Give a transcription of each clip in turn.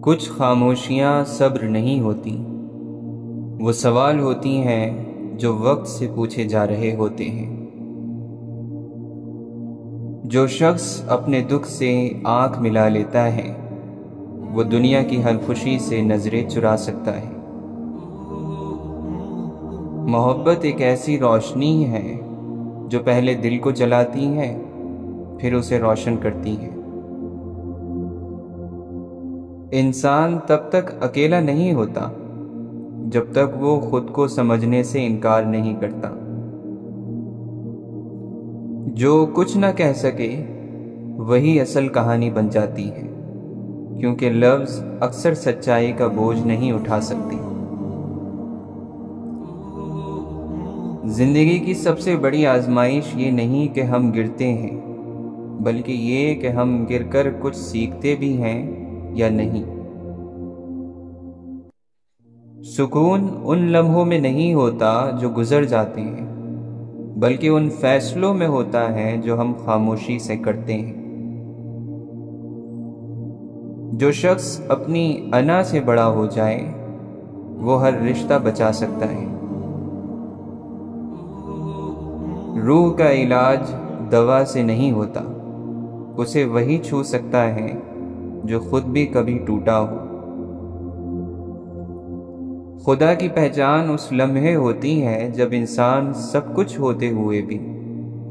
کچھ خاموشیاں صبر نہیں ہوتی، وہ سوال ہوتی ہیں جو وقت سے پوچھے جا رہے ہوتے ہیں۔ جو شخص اپنے دکھ سے آنکھ ملا لیتا ہے وہ دنیا کی ہر خوشی سے نظریں چرا سکتا ہے۔ محبت ایک ایسی روشنی ہے جو پہلے دل کو جلاتی ہے پھر اسے روشن کرتی ہے۔ انسان تب تک اکیلا نہیں ہوتا جب تک وہ خود کو سمجھنے سے انکار نہیں کرتا۔ جو کچھ نہ کہہ سکے وہی اصل کہانی بن جاتی ہے، کیونکہ لفظ اکثر سچائی کا بوجھ نہیں اٹھا سکتے۔ زندگی کی سب سے بڑی آزمائش یہ نہیں کہ ہم گرتے ہیں، بلکہ یہ کہ ہم گر کر کچھ سیکھتے بھی ہیں یا نہیں۔ سکون ان لمحوں میں نہیں ہوتا جو گزر جاتے ہیں، بلکہ ان فیصلوں میں ہوتا ہے جو ہم خاموشی سے کرتے ہیں۔ جو شخص اپنی انا سے بڑا ہو جائے وہ ہر رشتہ بچا سکتا ہے۔ روح کا علاج دوا سے نہیں ہوتا، اسے وہی چھو سکتا ہے جو خود بھی کبھی ٹوٹا ہو۔ خدا کی پہچان اس لمحے ہوتی ہے جب انسان سب کچھ ہوتے ہوئے بھی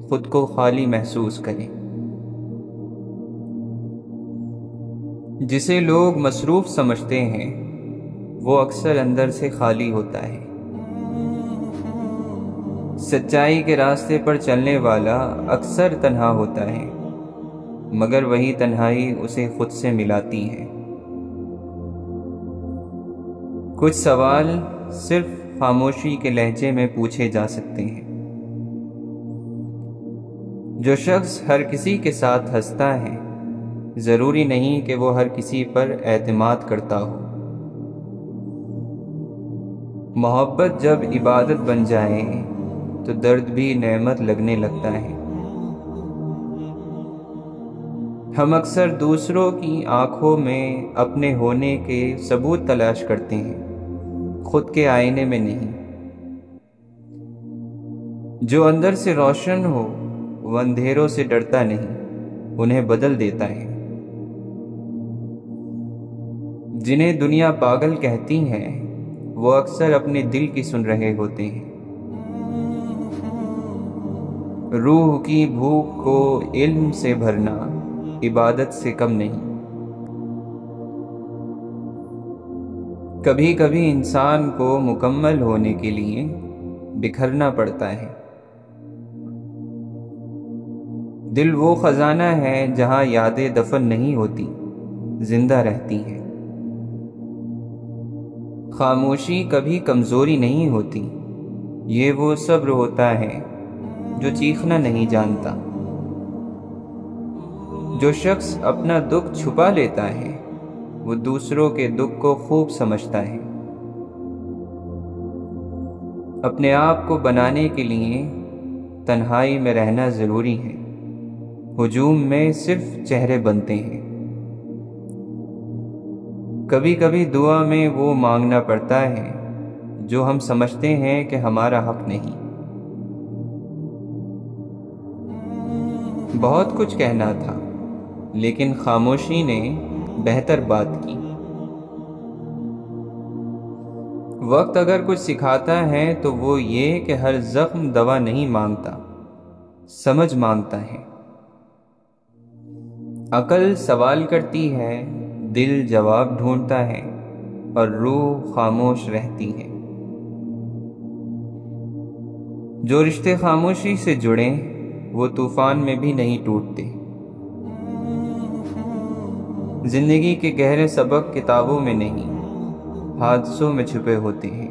خود کو خالی محسوس کرے۔ جسے لوگ مصروف سمجھتے ہیں وہ اکثر اندر سے خالی ہوتا ہے۔ سچائی کے راستے پر چلنے والا اکثر تنہا ہوتا ہے، مگر وہی تنہائی اسے خود سے ملاتی ہے۔ کچھ سوال صرف خاموشی کے لہجے میں پوچھے جا سکتے ہیں۔ جو شخص ہر کسی کے ساتھ ہنستا ہے ضروری نہیں کہ وہ ہر کسی پر اعتماد کرتا ہو۔ محبت جب عبادت بن جائے تو درد بھی نعمت لگنے لگتا ہے۔ ہم اکثر دوسروں کی آنکھوں میں اپنے ہونے کے ثبوت تلاش کرتے ہیں، خود کے آئینے میں نہیں۔ جو اندر سے روشن ہو وہ اندھیروں سے ڈرتا نہیں، انہیں بدل دیتا ہے۔ جنہیں دنیا پاگل کہتی ہے وہ اکثر اپنے دل کی سن رہے ہوتے ہیں۔ روح کی بھوک کو علم سے بھرنا عبادت سے کم نہیں۔ کبھی کبھی انسان کو مکمل ہونے کے لیے بکھرنا پڑتا ہے۔ دل وہ خزانہ ہے جہاں یادیں دفن نہیں ہوتی، زندہ رہتی ہیں۔ خاموشی کبھی کمزوری نہیں ہوتی، یہ وہ صبر ہوتا ہے جو چیخنا نہیں جانتا۔ جو شخص اپنا دکھ چھپا لیتا ہے وہ دوسروں کے دکھ کو خوب سمجھتا ہے۔ اپنے آپ کو بنانے کے لیے تنہائی میں رہنا ضروری ہے، ہجوم میں صرف چہرے بنتے ہیں۔ کبھی کبھی دعا میں وہ مانگنا پڑتا ہے جو ہم سمجھتے ہیں کہ ہمارا حق نہیں۔ بہت کچھ کہنا تھا لیکن خاموشی نے بہتر بات کی۔ وقت اگر کچھ سکھاتا ہے تو وہ یہ کہ ہر زخم دوا نہیں مانگتا، سمجھ مانگتا ہے۔ عقل سوال کرتی ہے، دل جواب ڈھونڈتا ہے اور روح خاموش رہتی ہے۔ جو رشتے خاموشی سے جڑیں وہ طوفان میں بھی نہیں ٹوٹتے۔ زندگی کے گہرے سبق کتابوں میں نہیں، حادثوں میں چھپے ہوتے ہیں۔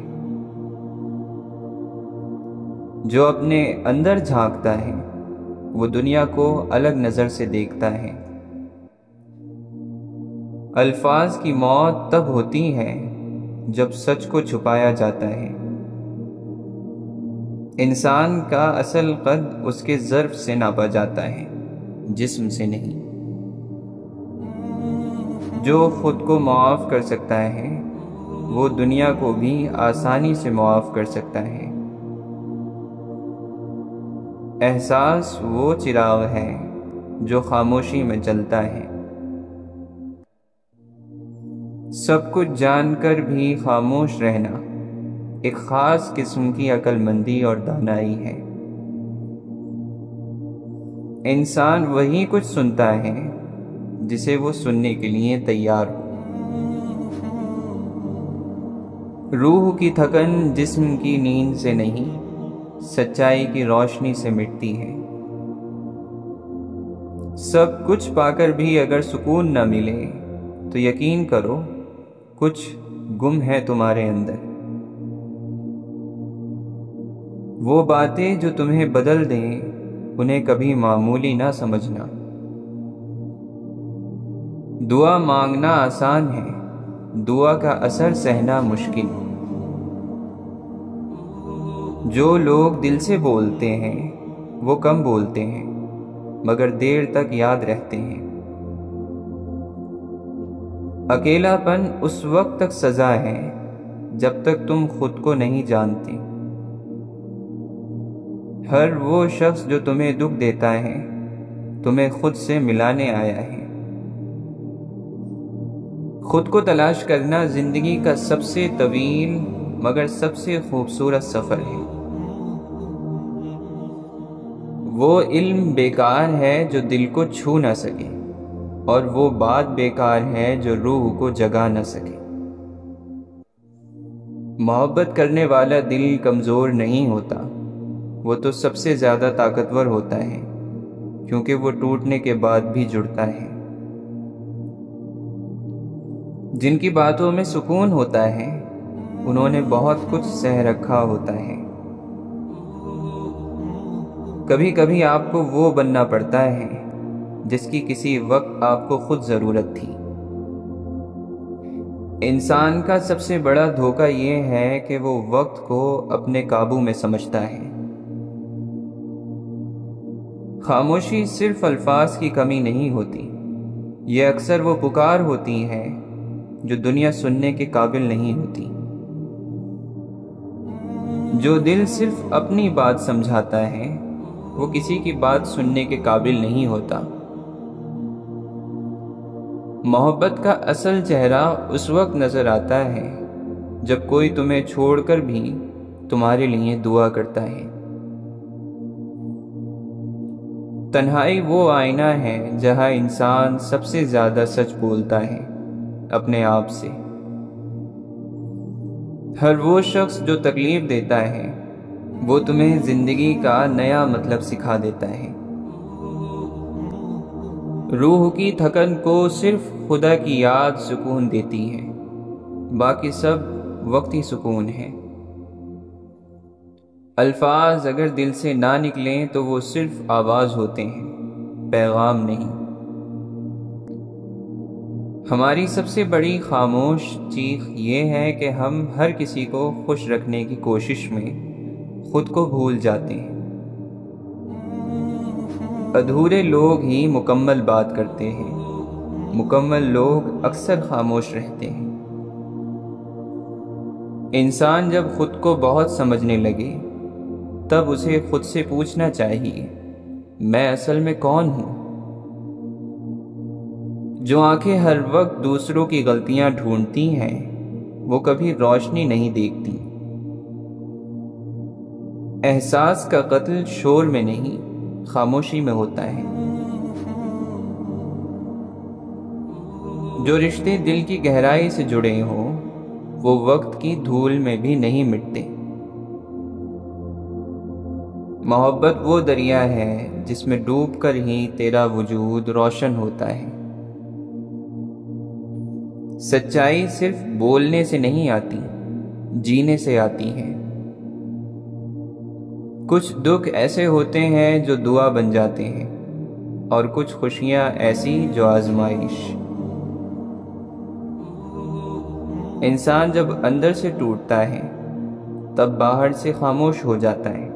جو اپنے اندر جھانکتا ہے وہ دنیا کو الگ نظر سے دیکھتا ہے۔ الفاظ کی موت تب ہوتی ہے جب سچ کو چھپایا جاتا ہے۔ انسان کا اصل قد اس کے ظرف سے ناپا جاتا ہے، جسم سے نہیں۔ جو خود کو معاف کر سکتا ہے وہ دنیا کو بھی آسانی سے معاف کر سکتا ہے۔ احساس وہ چراغ ہے جو خاموشی میں جلتا ہے۔ سب کچھ جان کر بھی خاموش رہنا ایک خاص قسم کی عقل مندی اور دانائی ہے۔ انسان وہی کچھ سنتا ہے جسے وہ سننے کے لیے تیار ہو۔ روح کی تھکن جسم کی نیند سے نہیں، سچائی کی روشنی سے مٹتی ہے۔ سب کچھ پا کر بھی اگر سکون نہ ملے تو یقین کرو کچھ گم ہے تمہارے اندر۔ وہ باتیں جو تمہیں بدل دیں انہیں کبھی معمولی نہ سمجھنا۔ دعا مانگنا آسان ہے، دعا کا اثر سہنا مشکل۔ جو لوگ دل سے بولتے ہیں وہ کم بولتے ہیں مگر دیر تک یاد رہتے ہیں۔ اکیلا پن اس وقت تک سزا ہے جب تک تم خود کو نہیں جانتے۔ ہر وہ شخص جو تمہیں دکھ دیتا ہے تمہیں خود سے ملانے آیا ہے۔ خود کو تلاش کرنا زندگی کا سب سے طویل مگر سب سے خوبصورت سفر ہے۔ وہ علم بیکار ہے جو دل کو چھو نہ سکے، اور وہ بات بیکار ہے جو روح کو جگا نہ سکے۔ محبت کرنے والا دل کمزور نہیں ہوتا، وہ تو سب سے زیادہ طاقتور ہوتا ہے، کیونکہ وہ ٹوٹنے کے بعد بھی جڑتا ہے۔ جن کی باتوں میں سکون ہوتا ہے انہوں نے بہت کچھ سہ رکھا ہوتا ہے۔ کبھی کبھی آپ کو وہ بننا پڑتا ہے جس کی کسی وقت آپ کو خود ضرورت تھی۔ انسان کا سب سے بڑا دھوکہ یہ ہے کہ وہ وقت کو اپنے قابو میں سمجھتا ہے۔ خاموشی صرف الفاظ کی کمی نہیں ہوتی، یہ اکثر وہ پکار ہوتی ہے جو دنیا سننے کے قابل نہیں ہوتی۔ جو دل صرف اپنی بات سمجھاتا ہے وہ کسی کی بات سننے کے قابل نہیں ہوتا۔ محبت کا اصل چہرہ اس وقت نظر آتا ہے جب کوئی تمہیں چھوڑ کر بھی تمہارے لیے دعا کرتا ہے۔ تنہائی وہ آئینہ ہے جہاں انسان سب سے زیادہ سچ بولتا ہے اپنے آپ سے۔ ہر وہ شخص جو تکلیف دیتا ہے وہ تمہیں زندگی کا نیا مطلب سکھا دیتا ہے۔ روح کی تھکن کو صرف خدا کی یاد سکون دیتی ہے، باقی سب وقتی سکون ہے۔ الفاظ اگر دل سے نہ نکلیں تو وہ صرف آواز ہوتے ہیں، پیغام نہیں۔ ہماری سب سے بڑی خاموش چیخ یہ ہے کہ ہم ہر کسی کو خوش رکھنے کی کوشش میں خود کو بھول جاتے ہیں۔ ادھورے لوگ ہی مکمل بات کرتے ہیں، مکمل لوگ اکثر خاموش رہتے ہیں۔ انسان جب خود کو بہت سمجھنے لگے تب اسے خود سے پوچھنا چاہیے، میں اصل میں کون ہوں؟ جو آنکھیں ہر وقت دوسروں کی غلطیاں ڈھونڈتی ہیں وہ کبھی روشنی نہیں دیکھتی۔ احساس کا قتل شور میں نہیں خاموشی میں ہوتا ہے۔ جو رشتے دل کی گہرائی سے جڑے ہوں وہ وقت کی دھول میں بھی نہیں مٹتے۔ محبت وہ دریا ہے جس میں ڈوب کر ہی تیرا وجود روشن ہوتا ہے۔ سچائی صرف بولنے سے نہیں آتی، جینے سے آتی ہے۔ کچھ دکھ ایسے ہوتے ہیں جو دعا بن جاتے ہیں، اور کچھ خوشیاں ایسی جو آزمائش۔ انسان جب اندر سے ٹوٹتا ہے تب باہر سے خاموش ہو جاتا ہے۔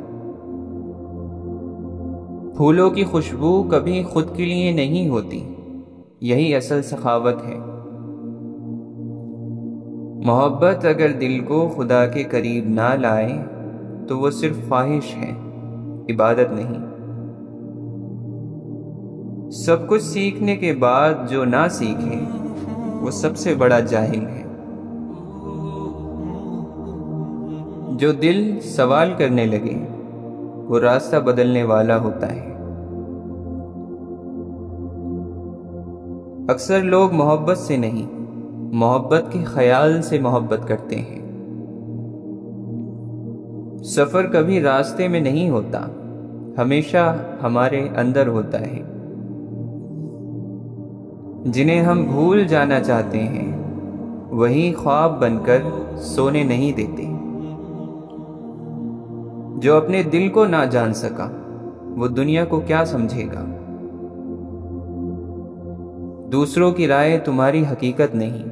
پھولوں کی خوشبو کبھی خود کے لیے نہیں ہوتی، یہی اصل سخاوت ہے۔ محبت اگر دل کو خدا کے قریب نہ لائے تو وہ صرف خواہش ہے، عبادت نہیں۔ سب کچھ سیکھنے کے بعد جو نہ سیکھے وہ سب سے بڑا جاہل ہے۔ جو دل سوال کرنے لگے وہ راستہ بدلنے والا ہوتا ہے۔ اکثر لوگ محبت سے نہیں، محبت کے خیال سے محبت کرتے ہیں۔ سفر کبھی راستے میں نہیں ہوتا، ہمیشہ ہمارے اندر ہوتا ہے۔ جنہیں ہم بھول جانا چاہتے ہیں وہی خواب بن کر سونے نہیں دیتے۔ جو اپنے دل کو نہ جان سکا وہ دنیا کو کیا سمجھے گا؟ دوسروں کی رائے تمہاری حقیقت نہیں،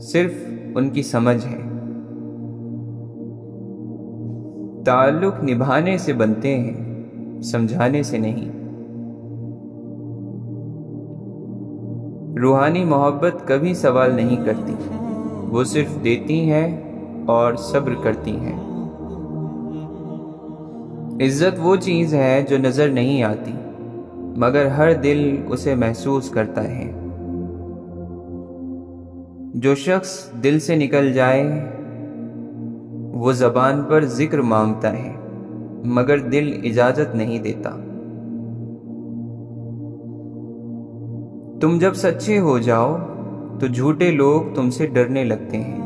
صرف ان کی سمجھ ہے۔ تعلق نبھانے سے بنتے ہیں، سمجھانے سے نہیں۔ روحانی محبت کبھی سوال نہیں کرتی، وہ صرف دیتی ہے اور صبر کرتی ہے۔ عزت وہ چیز ہے جو نظر نہیں آتی مگر ہر دل اسے محسوس کرتا ہے۔ جو شخص دل سے نکل جائے وہ زبان پر ذکر مانگتا ہے مگر دل اجازت نہیں دیتا۔ تم جب سچے ہو جاؤ تو جھوٹے لوگ تم سے ڈرنے لگتے ہیں۔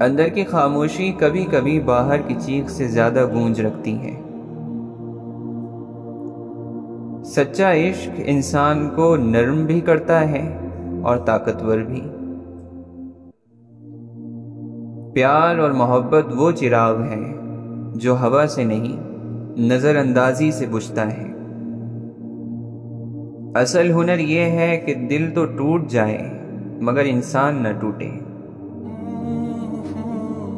اندر کی خاموشی کبھی کبھی باہر کی چیخ سے زیادہ گونج رکھتی ہے۔ سچا عشق انسان کو نرم بھی کرتا ہے اور طاقتور بھی۔ پیار اور محبت وہ چراغ ہے جو ہوا سے نہیں، نظر اندازی سے بجھتا ہے۔ اصل ہنر یہ ہے کہ دل تو ٹوٹ جائے مگر انسان نہ ٹوٹے۔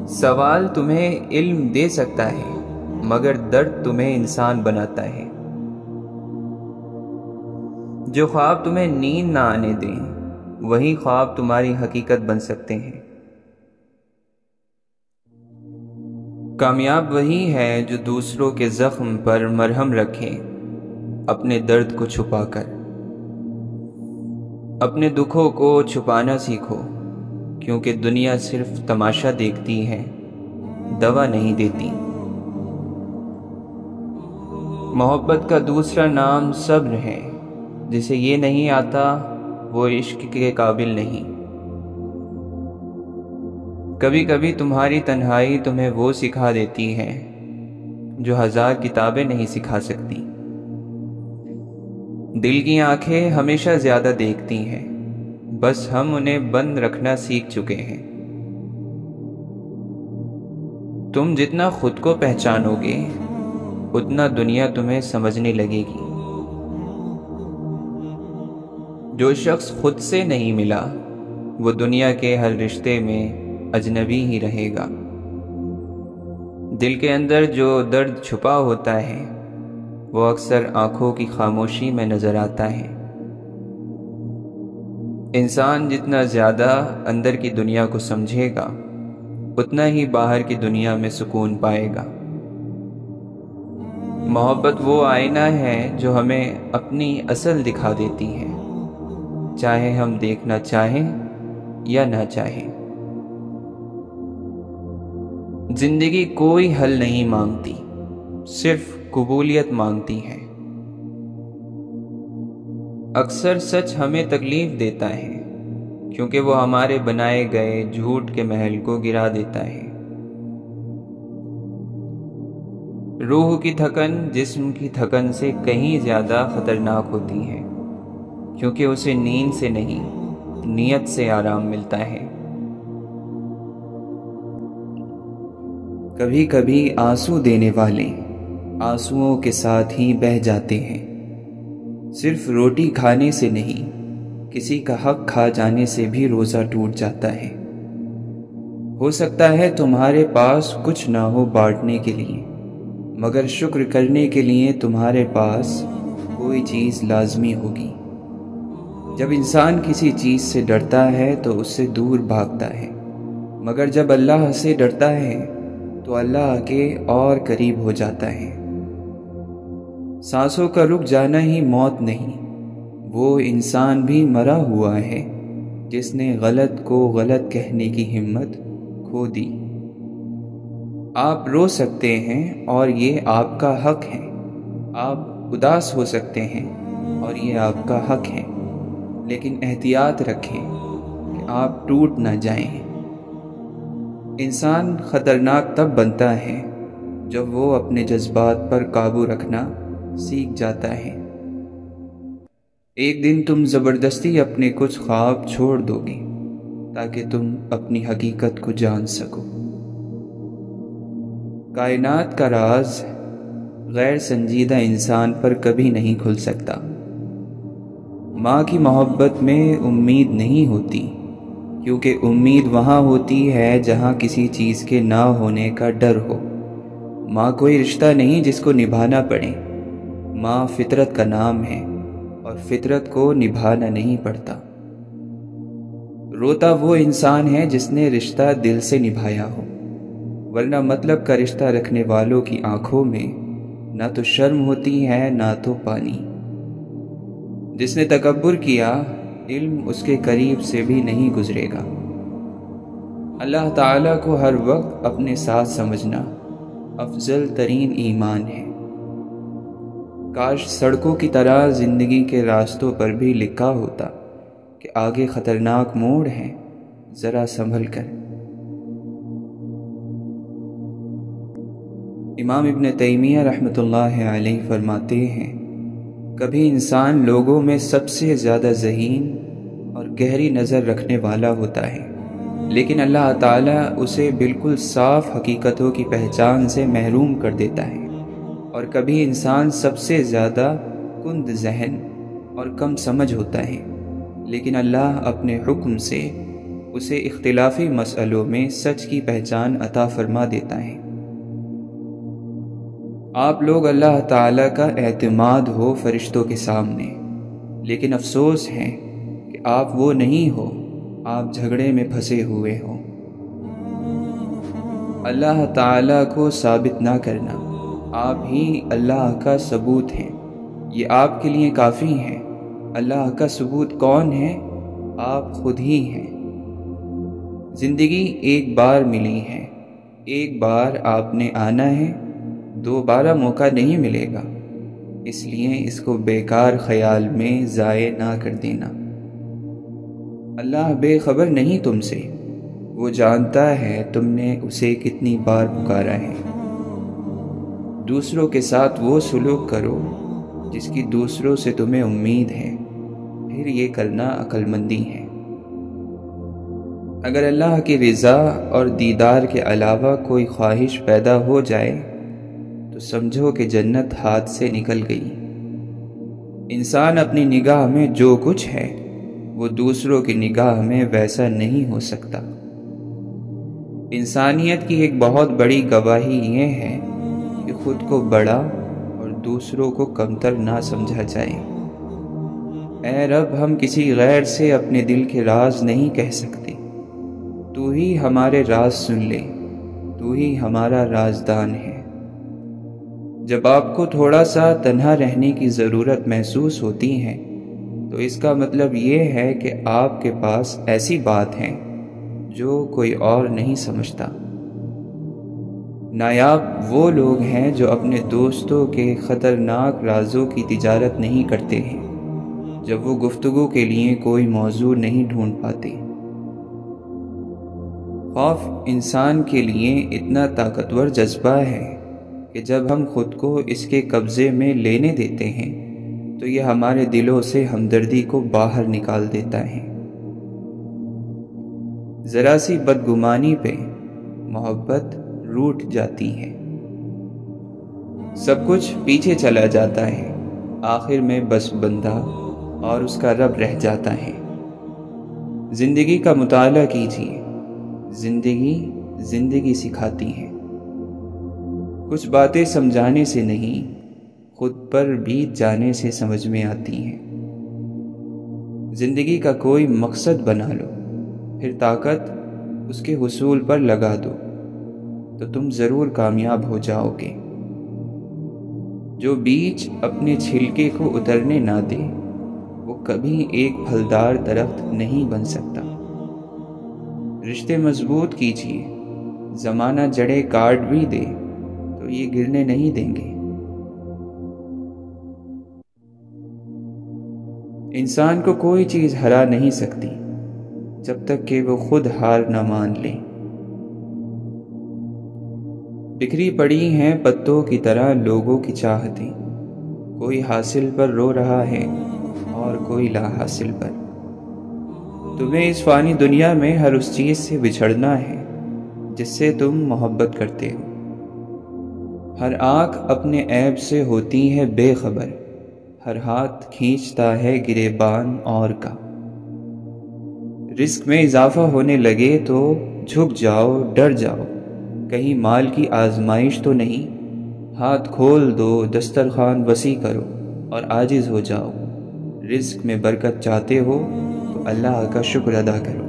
سوال تمہیں علم دے سکتا ہے مگر درد تمہیں انسان بناتا ہے۔ جو خواب تمہیں نیند نہ آنے دیں وہی خواب تمہاری حقیقت بن سکتے ہیں۔ کامیاب وہی ہے جو دوسروں کے زخم پر مرہم رکھے، اپنے درد کو چھپا کر۔ اپنے دکھوں کو چھپانا سیکھو کیونکہ دنیا صرف تماشا دیکھتی ہے، دوا نہیں دیتی۔ محبت کا دوسرا نام صبر ہے، جسے یہ نہیں آتا وہ عشق کے قابل نہیں۔ کبھی کبھی تمہاری تنہائی تمہیں وہ سکھا دیتی ہے جو ہزار کتابیں نہیں سکھا سکتی۔ دل کی آنکھیں ہمیشہ زیادہ دیکھتی ہیں، بس ہم انہیں بند رکھنا سیکھ چکے ہیں۔ تم جتنا خود کو پہچانو گے اتنا دنیا تمہیں سمجھنے لگے گی۔ جو شخص خود سے نہیں ملا وہ دنیا کے ہر رشتے میں اجنبی ہی رہے گا۔ دل کے اندر جو درد چھپا ہوتا ہے وہ اکثر آنکھوں کی خاموشی میں نظر آتا ہے۔ انسان جتنا زیادہ اندر کی دنیا کو سمجھے گا اتنا ہی باہر کی دنیا میں سکون پائے گا۔ محبت وہ آئینہ ہے جو ہمیں اپنی اصل دکھا دیتی ہے، چاہے ہم دیکھنا چاہیں یا نہ چاہیں۔ زندگی کوئی حل نہیں مانگتی، صرف قبولیت مانگتی ہے۔ اکثر سچ ہمیں تکلیف دیتا ہے کیونکہ وہ ہمارے بنائے گئے جھوٹ کے محل کو گرا دیتا ہے۔ روح کی تھکن جسم کی تھکن سے کہیں زیادہ خطرناک ہوتی ہے کیونکہ اسے نیند سے نہیں نیت سے آرام ملتا ہے۔ کبھی کبھی آنسو دینے والے آنسوؤں کے ساتھ ہی بہہ جاتے ہیں۔ صرف روٹی کھانے سے نہیں، کسی کا حق کھا جانے سے بھی روزہ ٹوٹ جاتا ہے۔ ہو سکتا ہے تمہارے پاس کچھ نہ ہو بانٹنے کے لیے، مگر شکر کرنے کے لیے تمہارے پاس کوئی چیز لازمی ہوگی۔ جب انسان کسی چیز سے ڈرتا ہے تو اس سے دور بھاگتا ہے، مگر جب اللہ سے ڈرتا ہے تو اللہ کے اور قریب ہو جاتا ہے۔ سانسوں کا رک جانا ہی موت نہیں، وہ انسان بھی مرا ہوا ہے جس نے غلط کو غلط کہنے کی ہمت کھو دی۔ آپ رو سکتے ہیں اور یہ آپ کا حق ہے، آپ اداس ہو سکتے ہیں اور یہ آپ کا حق ہے، لیکن احتیاط رکھیں کہ آپ ٹوٹ نہ جائیں۔ انسان خطرناک تب بنتا ہے جب وہ اپنے جذبات پر قابو رکھنا سیکھ جاتا ہے۔ ایک دن تم زبردستی اپنے کچھ خواب چھوڑ دو گے تاکہ تم اپنی حقیقت کو جان سکو۔ کائنات کا راز غیر سنجیدہ انسان پر کبھی نہیں کھل سکتا۔ ماں کی محبت میں امید نہیں ہوتی، کیونکہ امید وہاں ہوتی ہے جہاں کسی چیز کے نہ ہونے کا ڈر ہو۔ ماں کوئی رشتہ نہیں جس کو نبھانا پڑے، ماں فطرت کا نام ہے اور فطرت کو نبھانا نہیں پڑتا۔ روتا وہ انسان ہے جس نے رشتہ دل سے نبھایا ہو، ورنہ مطلب کا رشتہ رکھنے والوں کی آنکھوں میں نہ تو شرم ہوتی ہے نہ تو پانی۔ جس نے تکبر کیا، علم اس کے قریب سے بھی نہیں گزرے گا۔ اللہ تعالیٰ کو ہر وقت اپنے ساتھ سمجھنا افضل ترین ایمان ہے۔ کاش سڑکوں کی طرح زندگی کے راستوں پر بھی لکھا ہوتا کہ آگے خطرناک موڑ ہے، ذرا سنبھل کر۔ امام ابن تیمیہ رحمۃ اللہ علیہ فرماتے ہیں، کبھی انسان لوگوں میں سب سے زیادہ ذہین اور گہری نظر رکھنے والا ہوتا ہے، لیکن اللہ تعالیٰ اسے بالکل صاف حقیقتوں کی پہچان سے محروم کر دیتا ہے۔ اور کبھی انسان سب سے زیادہ کند ذہن اور کم سمجھ ہوتا ہے، لیکن اللہ اپنے حکم سے اسے اختلافی مسئلوں میں سچ کی پہچان عطا فرما دیتا ہے۔ آپ لوگ اللہ تعالیٰ کا اعتماد ہو فرشتوں کے سامنے، لیکن افسوس ہے کہ آپ وہ نہیں ہو، آپ جھگڑے میں پھنسے ہوئے ہو۔ اللہ تعالیٰ کو ثابت نہ کرنا، آپ ہی اللہ کا ثبوت ہیں، یہ آپ کے لیے کافی ہے۔ اللہ کا ثبوت کون ہے؟ آپ خود ہی ہیں۔ زندگی ایک بار ملی ہے، ایک بار آپ نے آنا ہے، دوبارہ موقع نہیں ملے گا، اس لیے اس کو بیکار خیال میں ضائع نہ کر دینا۔ اللہ بے خبر نہیں تم سے، وہ جانتا ہے تم نے اسے کتنی بار پکارا ہے۔ دوسروں کے ساتھ وہ سلوک کرو جس کی دوسروں سے تمہیں امید ہے، پھر یہ کرنا عقل مندی ہے۔ اگر اللہ کی رضا اور دیدار کے علاوہ کوئی خواہش پیدا ہو جائے تو سمجھو کہ جنت ہاتھ سے نکل گئی۔ انسان اپنی نگاہ میں جو کچھ ہے وہ دوسروں کی نگاہ میں ویسا نہیں ہو سکتا۔ انسانیت کی ایک بہت بڑی گواہی یہ ہے کہ خود کو بڑا اور دوسروں کو کمتر نہ سمجھا جائے۔ اے رب، ہم کسی غیر سے اپنے دل کے راز نہیں کہہ سکتے، تو ہی ہمارے راز سن لے، تو ہی ہمارا رازدان ہے۔ جب آپ کو تھوڑا سا تنہا رہنے کی ضرورت محسوس ہوتی ہے تو اس کا مطلب یہ ہے کہ آپ کے پاس ایسی بات ہے جو کوئی اور نہیں سمجھتا۔ نایاب وہ لوگ ہیں جو اپنے دوستوں کے خطرناک رازوں کی تجارت نہیں کرتے ہیں جب وہ گفتگو کے لیے کوئی موضوع نہیں ڈھونڈ پاتے۔ خوف انسان کے لیے اتنا طاقتور جذبہ ہے کہ جب ہم خود کو اس کے قبضے میں لینے دیتے ہیں تو یہ ہمارے دلوں سے ہمدردی کو باہر نکال دیتا ہے۔ ذرا سی بدگمانی پہ محبت روٹھ جاتی ہے، سب کچھ پیچھے چلا جاتا ہے، آخر میں بس بندہ اور اس کا رب رہ جاتا ہے۔ زندگی کا مطالعہ کیجیے، زندگی سکھاتی ہے۔ کچھ باتیں سمجھانے سے نہیں، خود پر بیت جانے سے سمجھ میں آتی ہیں۔ زندگی کا کوئی مقصد بنا لو، پھر طاقت اس کے حصول پر لگا دو تو تم ضرور کامیاب ہو جاؤ گے۔ جو بیج اپنے چھلکے کو اترنے نہ دے وہ کبھی ایک پھلدار درخت نہیں بن سکتا۔ رشتے مضبوط کیجیے، زمانہ جڑیں کاٹ بھی دے تو یہ گرنے نہیں دیں گے۔ انسان کو کوئی چیز ہرا نہیں سکتی جب تک کہ وہ خود ہار نہ مان لے۔ بکھری پڑی ہیں پتوں کی طرح لوگوں کی چاہتیں، کوئی حاصل پر رو رہا ہے اور کوئی لا حاصل پر۔ تمہیں اس فانی دنیا میں ہر اس چیز سے بچھڑنا ہے جس سے تم محبت کرتے ہو۔ ہر آنکھ اپنے عیب سے ہوتی ہے بے خبر، ہر ہاتھ کھینچتا ہے گریبان اور کا۔ رزق میں اضافہ ہونے لگے تو جھک جاؤ، ڈر جاؤ، کہیں مال کی آزمائش تو نہیں۔ ہاتھ کھول دو، دسترخوان وسیع کرو اور عاجز ہو جاؤ۔ رزق میں برکت چاہتے ہو تو اللہ کا شکر ادا کرو۔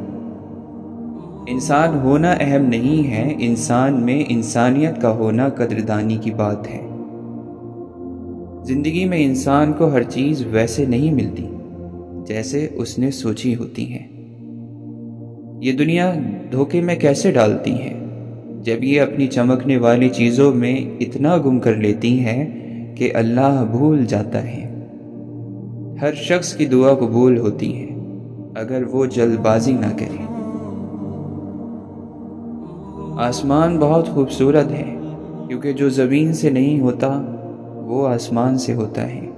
انسان ہونا اہم نہیں ہے، انسان میں انسانیت کا ہونا قدردانی کی بات ہے۔ زندگی میں انسان کو ہر چیز ویسے نہیں ملتی جیسے اس نے سوچی ہوتی ہے۔ یہ دنیا دھوکے میں کیسے ڈالتی ہے جب یہ اپنی چمکنے والی چیزوں میں اتنا گم کر لیتی ہے کہ اللہ بھول جاتا ہے۔ ہر شخص کی دعا قبول ہوتی ہے اگر وہ جلد بازی نہ کرے۔ آسمان بہت خوبصورت ہے کیونکہ جو زمین سے نہیں ہوتا وہ آسمان سے ہوتا ہے۔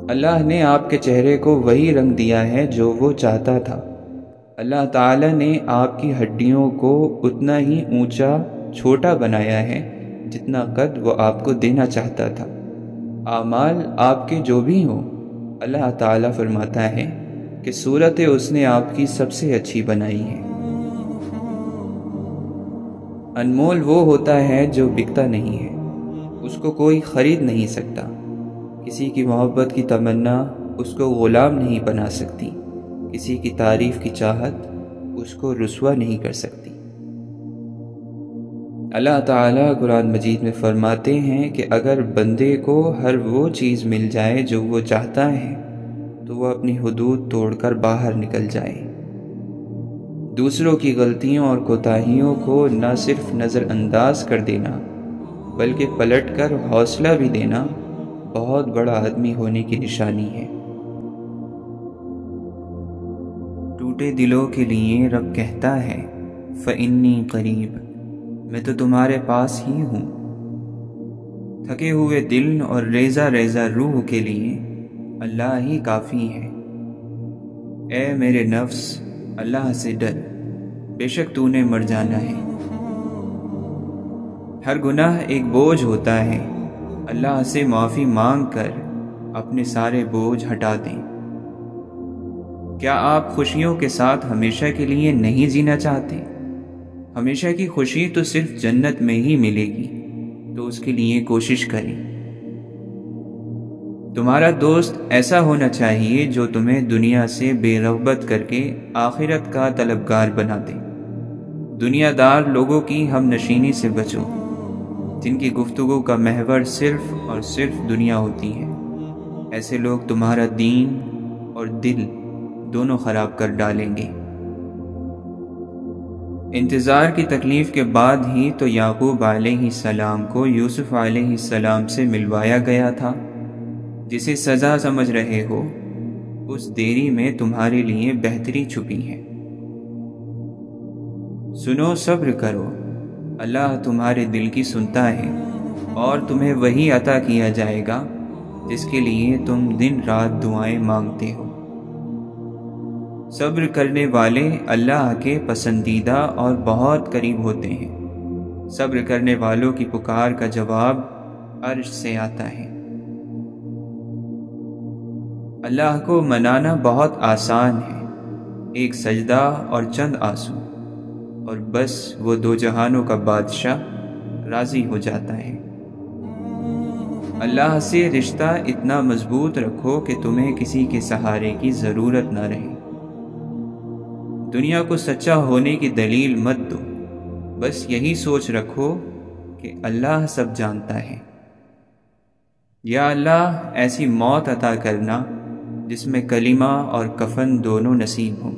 اللہ نے آپ کے چہرے کو وہی رنگ دیا ہے جو وہ چاہتا تھا۔ اللہ تعالی نے آپ کی ہڈیوں کو اتنا ہی اونچا چھوٹا بنایا ہے جتنا قد وہ آپ کو دینا چاہتا تھا۔ اعمال آپ کے جو بھی ہوں، اللہ تعالی فرماتا ہے کہ صورت اس نے آپ کی سب سے اچھی بنائی ہے۔ انمول وہ ہوتا ہے جو بکتا نہیں ہے، اس کو کوئی خرید نہیں سکتا۔ کسی کی محبت کی تمنا اس کو غلام نہیں بنا سکتی، کسی کی تعریف کی چاہت اس کو رسوا نہیں کر سکتی۔ اللہ تعالیٰ قرآن مجید میں فرماتے ہیں کہ اگر بندے کو ہر وہ چیز مل جائے جو وہ چاہتا ہے تو وہ اپنی حدود توڑ کر باہر نکل جائے۔ دوسروں کی غلطیوں اور کوتاہیوں کو نہ صرف نظر انداز کر دینا بلکہ پلٹ کر حوصلہ بھی دینا بہت بڑا آدمی ہونے کی نشانی ہے۔ ٹوٹے دلوں کے لیے رب کہتا ہے فَإِنِّي قریب، میں تو تمہارے پاس ہی ہوں۔ تھکے ہوئے دل اور ریزہ ریزہ روح کے لیے اللہ ہی کافی ہے۔ اے میرے نفس، اللہ سے ڈر، بے شک تو نے مر جانا ہے۔ ہر گناہ ایک بوجھ ہوتا ہے، اللہ سے معافی مانگ کر اپنے سارے بوجھ ہٹا دیں۔ کیا آپ خوشیوں کے ساتھ ہمیشہ کے لیے نہیں جینا چاہتے؟ ہمیشہ کی خوشی تو صرف جنت میں ہی ملے گی، تو اس کے لیے کوشش کریں۔ تمہارا دوست ایسا ہونا چاہیے جو تمہیں دنیا سے بے رغبت کر کے آخرت کا طلبگار بنا دے۔ دنیا دار لوگوں کی ہم نشینی سے بچو، جن کی گفتگو کا محور صرف اور صرف دنیا ہوتی ہے۔ ایسے لوگ تمہارا دین اور دل دونوں خراب کر ڈالیں گے۔ انتظار کی تکلیف کے بعد ہی تو یعقوب علیہ السلام کو یوسف علیہ السلام سے ملوایا گیا تھا۔ جسے سزا سمجھ رہے ہو، اس دیری میں تمہارے لیے بہتری چھپی ہے۔ سنو، صبر کرو، اللہ تمہارے دل کی سنتا ہے اور تمہیں وہی عطا کیا جائے گا جس کے لیے تم دن رات دعائیں مانگتے ہو۔ صبر کرنے والے اللہ کے پسندیدہ اور بہت قریب ہوتے ہیں۔ صبر کرنے والوں کی پکار کا جواب عرش سے آتا ہے۔ اللہ کو منانا بہت آسان ہے، ایک سجدہ اور چند آنسو، اور بس وہ دو جہانوں کا بادشاہ راضی ہو جاتا ہے۔ اللہ سے رشتہ اتنا مضبوط رکھو کہ تمہیں کسی کے سہارے کی ضرورت نہ رہے۔ دنیا کو سچا ہونے کی دلیل مت دو، بس یہی سوچ رکھو کہ اللہ سب جانتا ہے۔ یا اللہ ایسی موت عطا کرنا جس میں کلمہ اور کفن دونوں نصیب ہوں۔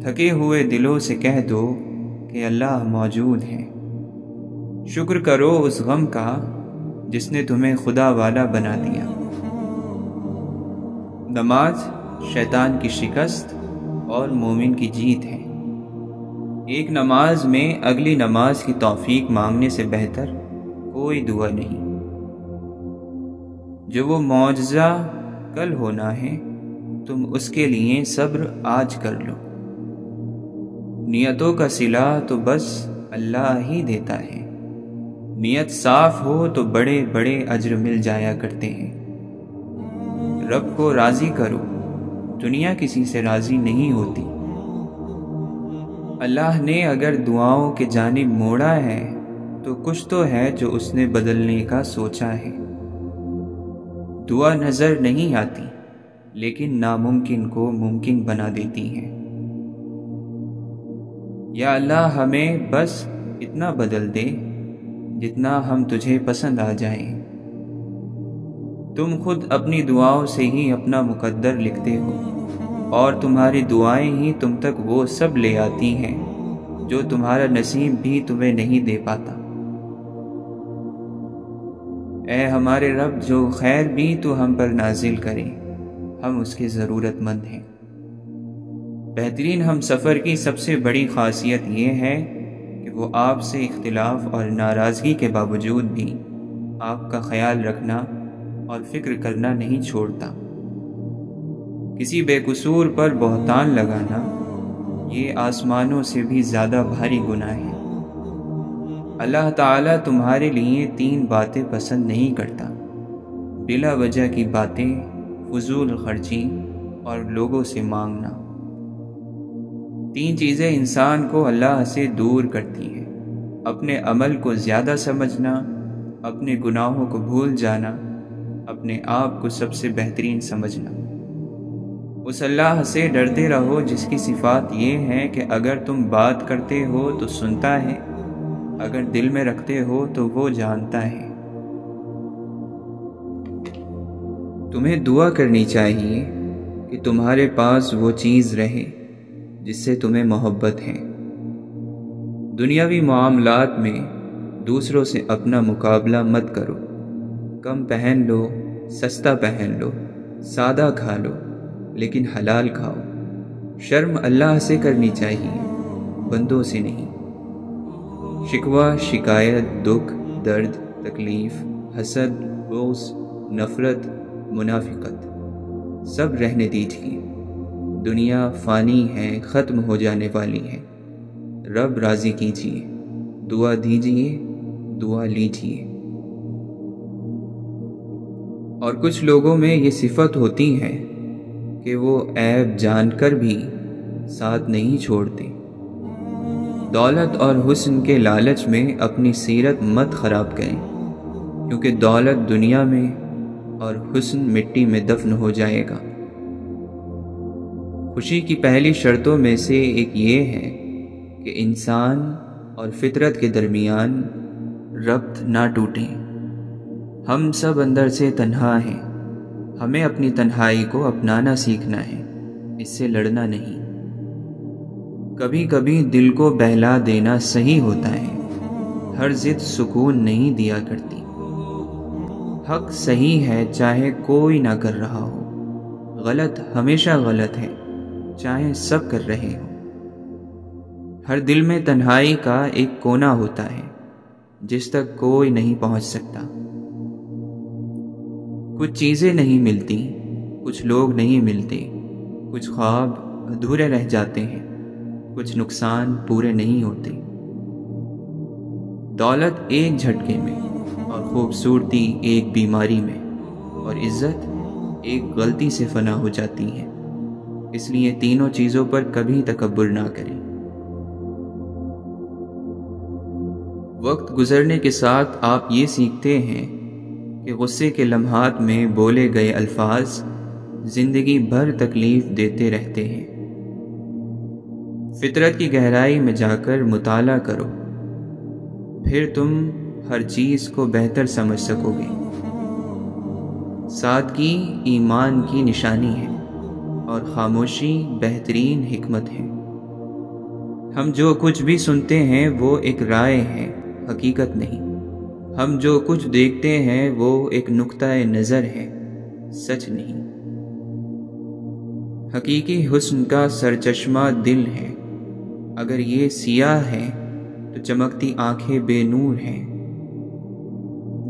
تھکے ہوئے دلوں سے کہہ دو کہ اللہ موجود ہے۔ شکر کرو اس غم کا جس نے تمہیں خدا والا بنا دیا۔ نماز شیطان کی شکست اور مومن کی جیت ہے۔ ایک نماز میں اگلی نماز کی توفیق مانگنے سے بہتر کوئی دعا نہیں۔ جو وہ معجزہ کل ہونا ہے تم اس کے لیے صبر آج کر لو۔ نیتوں کا صلہ تو بس اللہ ہی دیتا ہے۔ نیت صاف ہو تو بڑے بڑے اجر مل جایا کرتے ہیں۔ رب کو راضی کرو، دنیا کسی سے راضی نہیں ہوتی۔ اللہ نے اگر دعاؤں کے جانب موڑا ہے تو کچھ تو ہے جو اس نے بدلنے کا سوچا ہے۔ دعا نظر نہیں آتی لیکن ناممکن کو ممکن بنا دیتی ہے۔ یا اللہ ہمیں بس اتنا بدل دے جتنا ہم تجھے پسند آ جائیں۔ تم خود اپنی دعاؤں سے ہی اپنا مقدر لکھتے ہو، اور تمہاری دعائیں ہی تم تک وہ سب لے آتی ہیں جو تمہارا نصیب بھی تمہیں نہیں دے پاتا۔ اے ہمارے رب، جو خیر بھی تو ہم پر نازل کرے، ہم اس کے ضرورت مند ہیں۔ بہترین ہم سفر کی سب سے بڑی خاصیت یہ ہے کہ وہ آپ سے اختلاف اور ناراضگی کے باوجود بھی آپ کا خیال رکھنا اور فکر کرنا نہیں چھوڑتا۔ کسی بے قصور پر بہتان لگانا یہ آسمانوں سے بھی زیادہ بھاری گناہ ہے۔ اللہ تعالیٰ تمہارے لیے 3 باتیں پسند نہیں کرتا: بلا وجہ کی باتیں، فضول خرچی اور لوگوں سے مانگنا۔ 3 چیزیں انسان کو اللہ سے دور کرتی ہیں: اپنے عمل کو زیادہ سمجھنا، اپنے گناہوں کو بھول جانا، اپنے آپ کو سب سے بہترین سمجھنا۔ اس اللہ سے ڈرتے رہو جس کی صفات یہ ہے کہ اگر تم بات کرتے ہو تو سنتا ہے، اگر دل میں رکھتے ہو تو وہ جانتا ہے۔ تمہیں دعا کرنی چاہیے کہ تمہارے پاس وہ چیز رہے جس سے تمہیں محبت ہے۔ دنیاوی معاملات میں دوسروں سے اپنا مقابلہ مت کرو۔ کم پہن لو، سستا پہن لو، سادہ کھا لو، لیکن حلال کھاؤ۔ شرم اللہ سے کرنی چاہیے، بندوں سے نہیں۔ شکوہ، شکایت، دکھ، درد، تکلیف، حسد، بغض، نفرت، منافقت سب رہنے دیجیے۔ دنیا فانی ہے، ختم ہو جانے والی ہے۔ رب راضی کیجیے، دعا دیجیے، دعا لیجیے۔ اور کچھ لوگوں میں یہ صفت ہوتی ہے کہ وہ عیب جان کر بھی ساتھ نہیں چھوڑتے۔ دولت اور حسن کے لالچ میں اپنی سیرت مت خراب کریں، کیونکہ دولت دنیا میں اور حسن مٹی میں دفن ہو جائے گا۔ خوشی کی پہلی شرطوں میں سے ایک یہ ہے کہ انسان اور فطرت کے درمیان ربط نہ ٹوٹے۔ ہم سب اندر سے تنہا ہیں، ہمیں اپنی تنہائی کو اپنانا سیکھنا ہے، اس سے لڑنا نہیں۔ کبھی کبھی دل کو بہلا دینا صحیح ہوتا ہے، ہر ضد سکون نہیں دیا کرتی۔ حق صحیح ہے چاہے کوئی نہ کر رہا ہو، غلط ہمیشہ غلط ہے چاہے سب کر رہے ہوں۔ ہر دل میں تنہائی کا ایک کونا ہوتا ہے جس تک کوئی نہیں پہنچ سکتا۔ کچھ چیزیں نہیں ملتی، کچھ لوگ نہیں ملتے، کچھ خواب ادھورے رہ جاتے ہیں، کچھ نقصان پورے نہیں ہوتے۔ دولت ایک جھٹکے میں، اور خوبصورتی ایک بیماری میں، اور عزت ایک غلطی سے فنا ہو جاتی ہے۔ اس لیے تینوں چیزوں پر کبھی تکبر نہ کریں۔ وقت گزرنے کے ساتھ آپ یہ سیکھتے ہیں کہ غصے کے لمحات میں بولے گئے الفاظ زندگی بھر تکلیف دیتے رہتے ہیں۔ فطرت کی گہرائی میں جا کر مطالعہ کرو، پھر تم ہر چیز کو بہتر سمجھ سکو گے۔ سادگی ایمان کی نشانی ہے اور خاموشی بہترین حکمت ہے۔ ہم جو کچھ بھی سنتے ہیں وہ ایک رائے ہے، حقیقت نہیں۔ ہم جو کچھ دیکھتے ہیں وہ ایک نقطہ نظر ہے، سچ نہیں۔ حقیقی حسن کا سرچشمہ دل ہے، اگر یہ سیاہ ہے تو چمکتی آنکھیں بے نور ہیں۔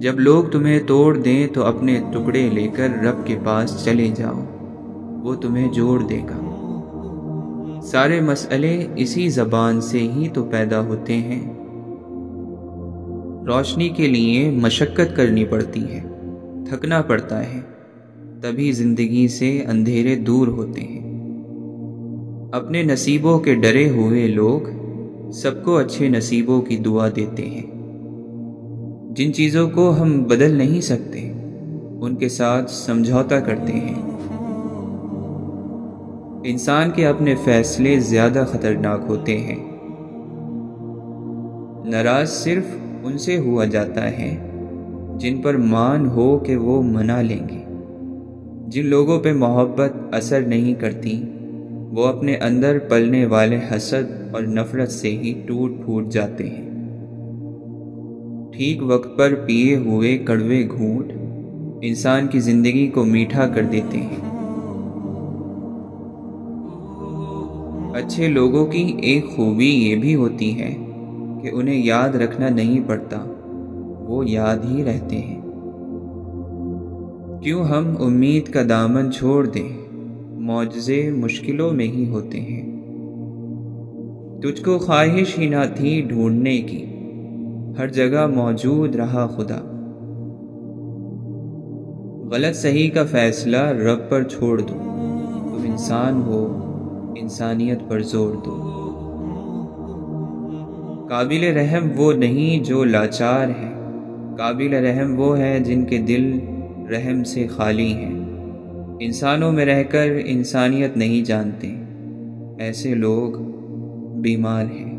جب لوگ تمہیں توڑ دیں تو اپنے ٹکڑے لے کر رب کے پاس چلے جاؤ، وہ تمہیں جوڑ دے گا۔ سارے مسئلے اسی زبان سے ہی تو پیدا ہوتے ہیں۔ روشنی کے لیے مشقت کرنی پڑتی ہے، تھکنا پڑتا ہے، تبھی زندگی سے اندھیرے دور ہوتے ہیں۔ اپنے نصیبوں کے ڈرے ہوئے لوگ سب کو اچھے نصیبوں کی دعا دیتے ہیں۔ جن چیزوں کو ہم بدل نہیں سکتے ان کے ساتھ سمجھوتا کرتے ہیں۔ انسان کے اپنے فیصلے زیادہ خطرناک ہوتے ہیں۔ ناراض صرف ان سے ہوا جاتا ہے جن پر مان ہو کہ وہ منا لیں گے۔ جن لوگوں پہ محبت اثر نہیں کرتی وہ اپنے اندر پلنے والے حسد اور نفرت سے ہی ٹوٹ پھوٹ جاتے ہیں۔ ٹھیک وقت پر پیے ہوئے کڑوے گھونٹ انسان کی زندگی کو میٹھا کر دیتے ہیں۔ اچھے لوگوں کی ایک خوبی یہ بھی ہوتی ہے کہ انہیں یاد رکھنا نہیں پڑتا، وہ یاد ہی رہتے ہیں۔ کیوں ہم امید کا دامن چھوڑ دیں، معجزے مشکلوں میں ہی ہوتے ہیں۔ تجھ کو خواہش ہی نہ تھی ڈھونڈنے کی، ہر جگہ موجود رہا خدا۔ غلط صحیح کا فیصلہ رب پر چھوڑ دو، تم انسان ہو، انسانیت پر زور دو۔ قابل رحم وہ نہیں جو لاچار ہے، قابل رحم وہ ہے جن کے دل رحم سے خالی ہیں۔ انسانوں میں رہ کر انسانیت نہیں جانتے، ایسے لوگ بیمار ہیں۔